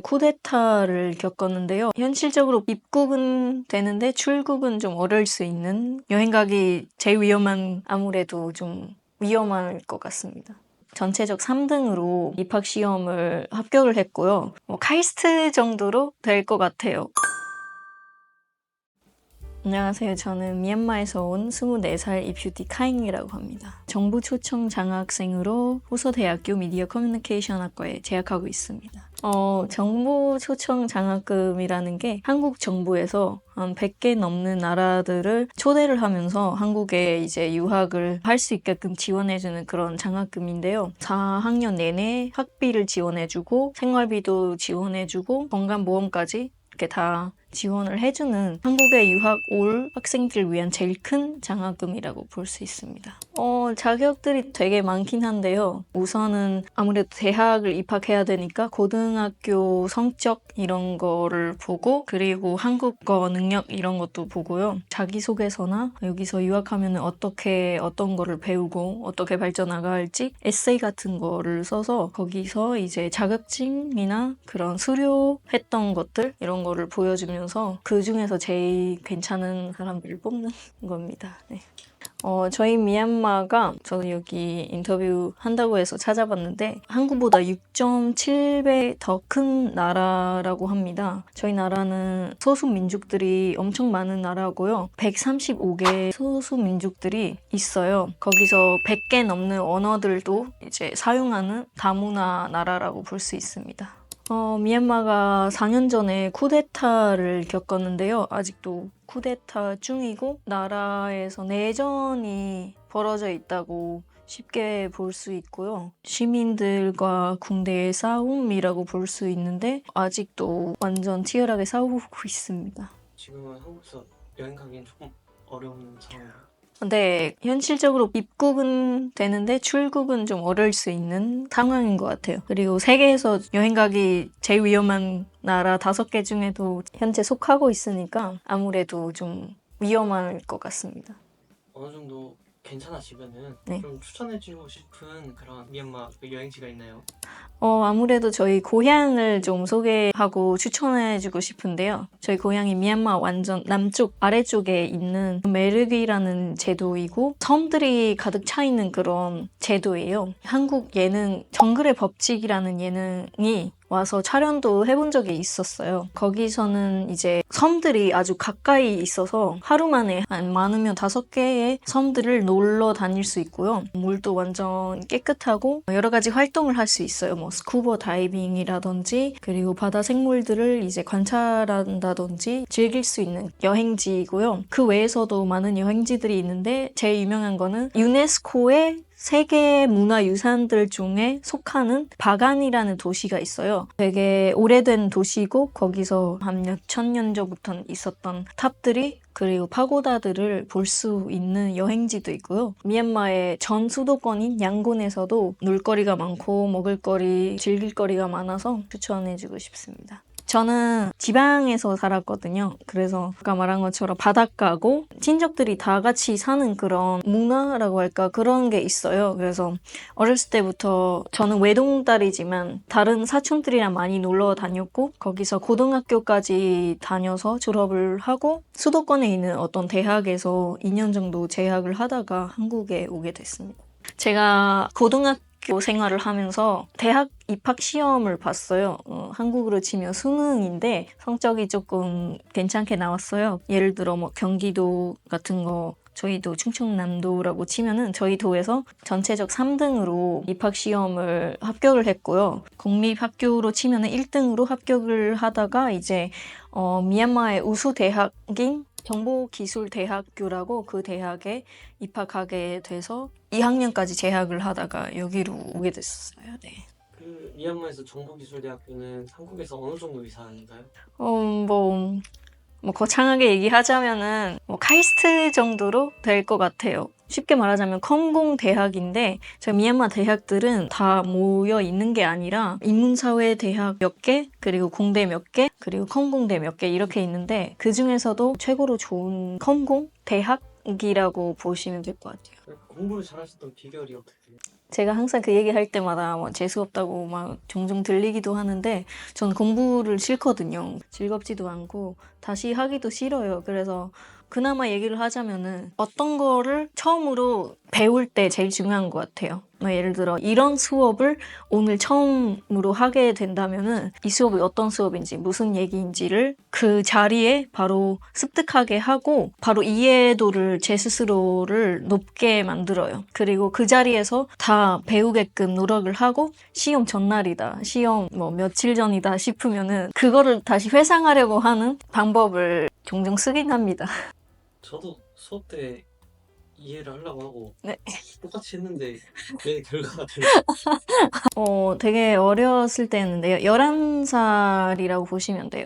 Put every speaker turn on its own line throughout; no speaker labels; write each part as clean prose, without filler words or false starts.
쿠데타를 겪었는데요. 현실적으로 입국은 되는데 출국은 좀 어려울 수 있는, 여행 가기 제일 위험한, 아무래도 좀 위험할 것 같습니다. 전체적 3등으로 입학 시험을 합격을 했고요. 카이스트 정도로 될 것 같아요. 안녕하세요. 저는 미얀마에서 온 24살 이퓨티 카잉이라고 합니다. 정부 초청 장학생으로 호서대학교 미디어 커뮤니케이션 학과에 재학하고 있습니다. 정부 초청 장학금이라는 게 한국 정부에서 한 100개 넘는 나라들을 초대를 하면서 한국에 이제 유학을 할 수 있게끔 지원해주는 그런 장학금인데요. 4학년 내내 학비를 지원해주고 생활비도 지원해주고 건강보험까지 이렇게 다 지원을 해주는 한국에 유학 올 학생들을 위한 제일 큰 장학금이라고 볼 수 있습니다. 자격들이 되게 많긴 한데요. 우선은 아무래도 대학을 입학해야 되니까 고등학교 성적 이런 거를 보고, 그리고 한국어 능력 이런 것도 보고요. 자기소개서나 여기서 유학하면 어떤 거를 배우고 어떻게 발전나갈지 에세이 같은 거를 써서 거기서 이제 자격증이나 그런 수료했던 것들 이런 거를 보여주면서 그 중에서 제일 괜찮은 사람들을 뽑는 겁니다. 네. 저희 미얀마가, 저도 여기 인터뷰 한다고 해서 찾아봤는데 한국보다 6.7배 더 큰 나라라고 합니다. 저희 나라는 소수민족들이 엄청 많은 나라고요. 135개 소수민족들이 있어요. 거기서 100개 넘는 언어들도 이제 사용하는 다문화 나라라고 볼 수 있습니다. 미얀마가 4년 전에 쿠데타를 겪었는데요. 아직도 쿠데타 중이고 나라에서 내전이 벌어져 있다고 쉽게 볼 수 있고요. 시민들과 군대의 싸움이라고 볼 수 있는데 아직도 완전 치열하게 싸우고 있습니다.
지금은 한국에서 여행 가기엔 조금 어려운 상황이에요.
네, 현실적으로 입국은 되는데 출국은 좀 어려울 수 있는 상황인 것 같아요. 그리고 세계에서 여행 가기 제일 위험한 나라 5개 중에도 현재 속하고 있으니까 아무래도 좀 위험할 것 같습니다.
어느 정도 괜찮아지면은
네.
좀 추천해주고 싶은 그런 미얀마 여행지가 있나요?
아무래도 저희 고향을 좀 소개하고 추천해주고 싶은데요. 저희 고향이 미얀마 완전 남쪽 아래쪽에 있는 메르기라는 제도이고 섬들이 가득 차 있는 그런 제도예요. 한국 예능 정글의 법칙이라는 예능이 와서 촬영도 해본 적이 있었어요. 거기서는 이제 섬들이 아주 가까이 있어서 하루 만에 한 많으면 5개의 섬들을 놀러 다닐 수 있고요. 물도 완전 깨끗하고 여러 가지 활동을 할 수 있어요. 뭐 스쿠버 다이빙이라든지 그리고 바다 생물들을 이제 관찰한다든지 즐길 수 있는 여행지이고요. 그 외에서도 많은 여행지들이 있는데 제일 유명한 거는 유네스코의 세계 문화유산들 중에 속하는 바간이라는 도시가 있어요. 되게 오래된 도시고 거기서 한 몇천 년 전부터 있었던 탑들이 그리고 파고다들을 볼 수 있는 여행지도 있고요. 미얀마의 전 수도권인 양곤에서도 놀거리가 많고 먹을거리, 즐길거리가 많아서 추천해주고 싶습니다. 저는 지방에서 살았거든요. 그래서 아까 말한 것처럼 바닷가고 친척들이 다 같이 사는 그런 문화라고 할까 그런 게 있어요. 그래서 어렸을 때부터 저는 외동딸이지만 다른 사촌들이랑 많이 놀러 다녔고 거기서 고등학교까지 다녀서 졸업을 하고 수도권에 있는 어떤 대학에서 2년 정도 재학을 하다가 한국에 오게 됐습니다. 제가 고등학교 생활을 하면서 대학 입학 시험을 봤어요. 한국으로 치면 수능인데 성적이 조금 괜찮게 나왔어요. 예를 들어 뭐 경기도 같은 거, 저희도 충청남도라고 치면은 저희 도에서 전체적 3등으로 입학 시험을 합격을 했고요. 공립학교로 치면은 1등으로 합격을 하다가 이제 미얀마의 우수 대학인 정보기술대학교라고 그 대학에 입학하게 돼서 2학년까지 재학을 하다가 여기로 오게 됐어요. 네.
그 미얀마에서 정보기술대학교는 한국에서 어느 정도 위상인가요?
뭐 거창하게 얘기하자면은 카이스트 정도로 될 것 같아요. 쉽게 말하자면 컴공대학인데 저희 미얀마 대학들은 다 모여 있는 게 아니라 인문사회 대학 몇 개, 그리고 공대 몇 개, 그리고 컴공대 몇 개 이렇게 있는데 그 중에서도 최고로 좋은 컴공 대학이라고 보시면 될 것 같아요.
공부를 잘하셨던 비결이 어떻게 돼요?
제가 항상 그 얘기 할 때마다 뭐 재수없다고 막 종종 들리기도 하는데 전 공부를 싫거든요. 즐겁지도 않고 다시 하기도 싫어요. 그래서 그나마 얘기를 하자면은 어떤 거를 처음으로 배울 때 제일 중요한 것 같아요. 뭐 예를 들어 이런 수업을 오늘 처음으로 하게 된다면은 이 수업이 어떤 수업인지 무슨 얘기인지를 그 자리에 바로 습득하게 하고 바로 이해도를 제 스스로를 높게 만들어요. 그리고 그 자리에서 다 배우게끔 노력을 하고 시험 전날이다, 시험 뭐 며칠 전이다 싶으면은 그거를 다시 회상하려고 하는 방법을 종종 쓰긴 합니다.
저도 수업 때 이해를 하려고 하고
네.
똑같이 했는데 왜 결과가 달라?
되게 어렸을 때였는데요. 11살이라고 보시면 돼요.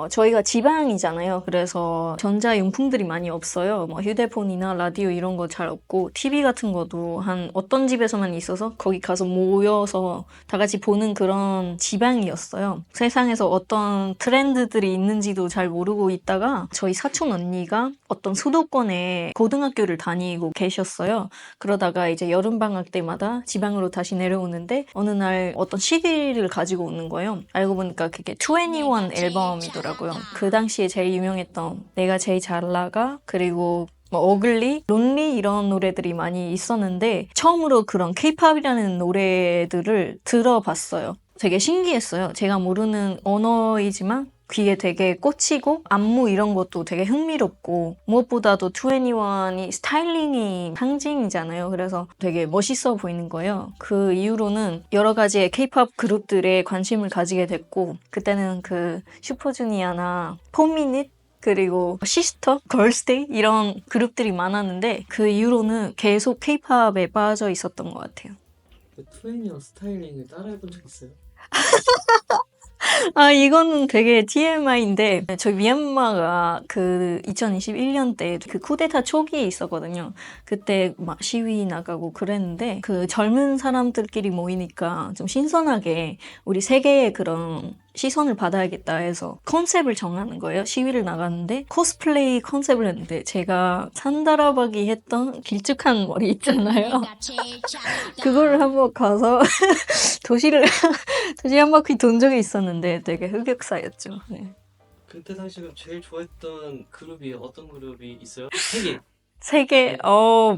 저희가 지방이잖아요. 그래서 전자용품들이 많이 없어요. 뭐 휴대폰이나 라디오 이런 거 잘 없고 TV 같은 것도 한 어떤 집에서만 있어서 거기 가서 모여서 다 같이 보는 그런 지방이었어요. 세상에서 어떤 트렌드들이 있는지도 잘 모르고 있다가 저희 사촌 언니가 어떤 수도권에 고등학교를 다니고 계셨어요. 그러다가 이제 여름방학 때마다 지방으로 다시 내려오는데 어느 날 어떤 CD를 가지고 오는 거예요. 알고 보니까 그게 21 앨범이더라고요. 그 당시에 제일 유명했던 내가 제일 잘 나가 그리고 뭐 어글리, 론리 이런 노래들이 많이 있었는데 처음으로 그런 케이팝이라는 노래들을 들어봤어요. 되게 신기했어요. 제가 모르는 언어이지만 귀에 되게 꽂히고 안무 이런 것도 되게 흥미롭고 무엇보다도 21이 스타일링이 상징이잖아요. 그래서 되게 멋있어 보이는 거예요. 그 이후로는 여러 가지의 케이팝 그룹들에 관심을 가지게 됐고 그때는 그 슈퍼주니어나 포미닛 그리고 시스터, 걸스데이 이런 그룹들이 많았는데 그 이후로는 계속 케이팝에 빠져 있었던 것 같아요.
그 투애니언 스타일링을 따라해본 적 있어요?
아, 이거는 되게 TMI인데, 저희 미얀마가 그 2021년 때 그 쿠데타 초기에 있었거든요. 그때 막 시위 나가고 그랬는데, 그 젊은 사람들끼리 모이니까 좀 신선하게 우리 세계의 그런 시선을 받아야겠다 해서 컨셉을 정하는 거예요. 시위를 나갔는데, 코스플레이 컨셉을 했는데, 제가 산다라박이 했던 길쭉한 머리 있잖아요. 그거를 한번 가서 도시를 도시 한 바퀴 돈 적이 있었는데 되게 흑역사였죠. 네.
그때 당시 제일 좋아했던 그룹이 어떤 그룹이 있어요? 세 개.
세계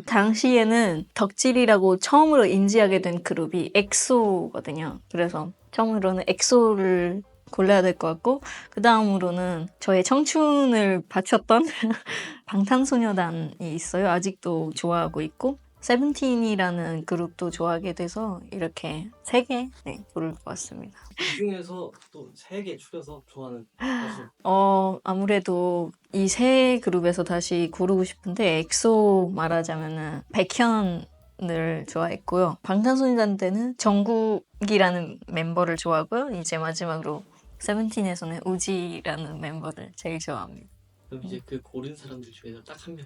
당시에는 덕질이라고 처음으로 인지하게 된 그룹이 엑소거든요. 그래서 처음으로는 엑소를 골라야 될 것 같고 그 다음으로는 저의 청춘을 바쳤던 방탄소년단이 있어요. 아직도 좋아하고 있고 세븐틴이라는 그룹도 좋아하게 돼서 이렇게 세 개 고를 것 같습니다.
그 중에서 또 세 개 추려서 좋아하는 가수.
아무래도 이 세 그룹에서 다시 고르고 싶은데 엑소 말하자면은 백현을 좋아했고요. 방탄소년단 때는 정국이라는 member를 좋아하고요. 이제 마지막으로 세븐틴에서는 우지라는 멤버를 제일 좋아합니다.
그럼 이제 그 고른 사람들 중에서 딱 한 명.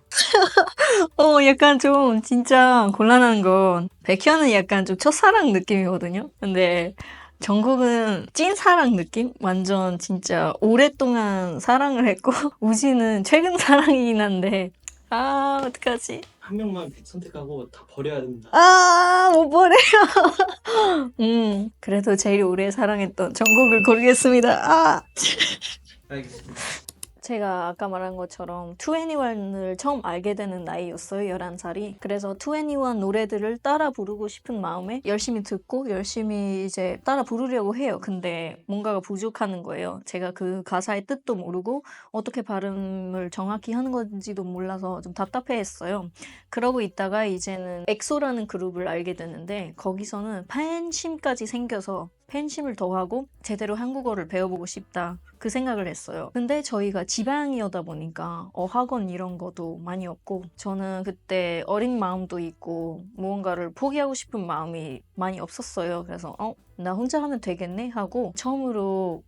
약간 좀 진짜 곤란한 건 백현은 약간 좀 첫사랑 느낌이거든요. 근데 정국은 찐사랑 느낌? 완전 진짜 오랫동안 사랑을 했고 우지는 최근 사랑이긴 한데 어떡하지?
한 명만 선택하고 다 버려야 됩니다.
못 버려요. 그래도 제일 오래 사랑했던 정국을 고르겠습니다.
알겠습니다.
제가 아까 말한 것처럼 2NE1을 처음 알게 되는 나이였어요. 11살이. 그래서 2NE1 노래들을 따라 부르고 싶은 마음에 열심히 듣고 열심히 이제 따라 부르려고 해요. 근데 뭔가가 부족하는 거예요. 제가 그 가사의 뜻도 모르고 어떻게 발음을 정확히 하는 건지도 몰라서 좀 답답해했어요. 그러고 있다가 이제는 엑소라는 그룹을 알게 되는데 거기서는 팬심까지 생겨서 팬심을 더하고 제대로 한국어를 배워보고 싶다. 그 생각을 했어요. 근데 저희가 지방이었다 보니까 어학원 이런 것도 많이 없고 저는 그때 어린 마음도 있고 무언가를 포기하고 싶은 마음이 많이 없었어요. 그래서 나 혼자 하면 되겠네 하고 처음으로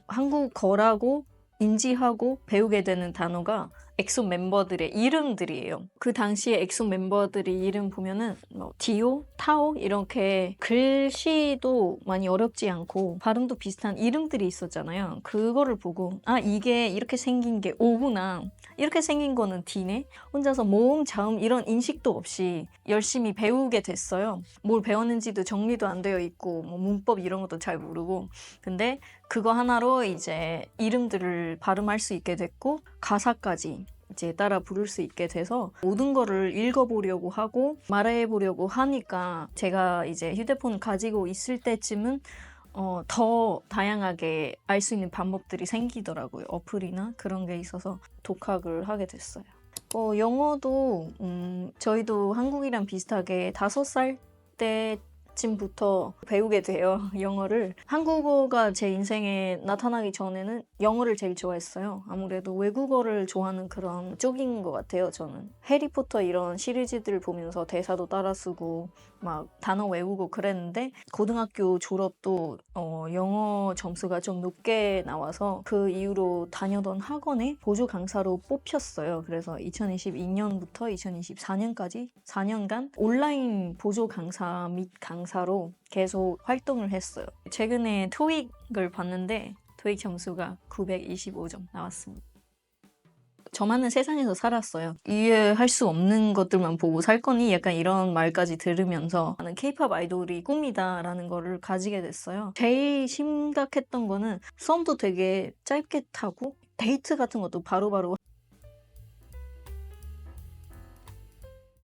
한국어라고 인지하고 배우게 되는 단어가 엑소 멤버들의 이름들이에요. 그 당시에 엑소 멤버들의 이름 보면은 뭐 디오, 타오 이렇게 글씨도 많이 어렵지 않고 발음도 비슷한 이름들이 있었잖아요. 그거를 보고 아 이게 이렇게 생긴 게 오구나. 이렇게 생긴 거는 D네. 혼자서 모음, 자음 이런 인식도 없이 열심히 배우게 됐어요. 뭘 배웠는지도 정리도 안 되어 있고 뭐 문법 이런 것도 잘 모르고 근데 그거 하나로 이제 이름들을 발음할 수 있게 됐고 가사까지 이제 따라 부를 수 있게 돼서 모든 거를 읽어보려고 하고 말해보려고 하니까 제가 이제 휴대폰 가지고 있을 때쯤은 더 다양하게 알 수 있는 방법들이 생기더라고요. 어플이나 그런 게 있어서 독학을 하게 됐어요. 영어도 저희도 한국이랑 비슷하게 5살 때쯤부터 배우게 돼요. 영어를. 한국어가 제 인생에 나타나기 전에는 영어를 제일 좋아했어요. 아무래도 외국어를 좋아하는 그런 쪽인 것 같아요. 저는 해리포터 이런 시리즈들 보면서 대사도 따라 쓰고 막 단어 외우고 그랬는데 고등학교 졸업도 영어 점수가 좀 높게 나와서 그 이후로 다녀던 학원에 보조 강사로 뽑혔어요. 그래서 2022년부터 2024년까지 4년간 온라인 보조 강사 및 강사로 계속 활동을 했어요. 최근에 토익을 봤는데 토익 점수가 925점 나왔습니다. 저만은 세상에서 살았어요. 이해할 수 없는 것들만 보고 살 거니? 약간 이런 말까지 들으면서 나는 케이팝 아이돌이 꿈이다 라는 거를 가지게 됐어요. 제일 심각했던 거는 썸도 되게 짧게 타고 데이트 같은 것도 바로바로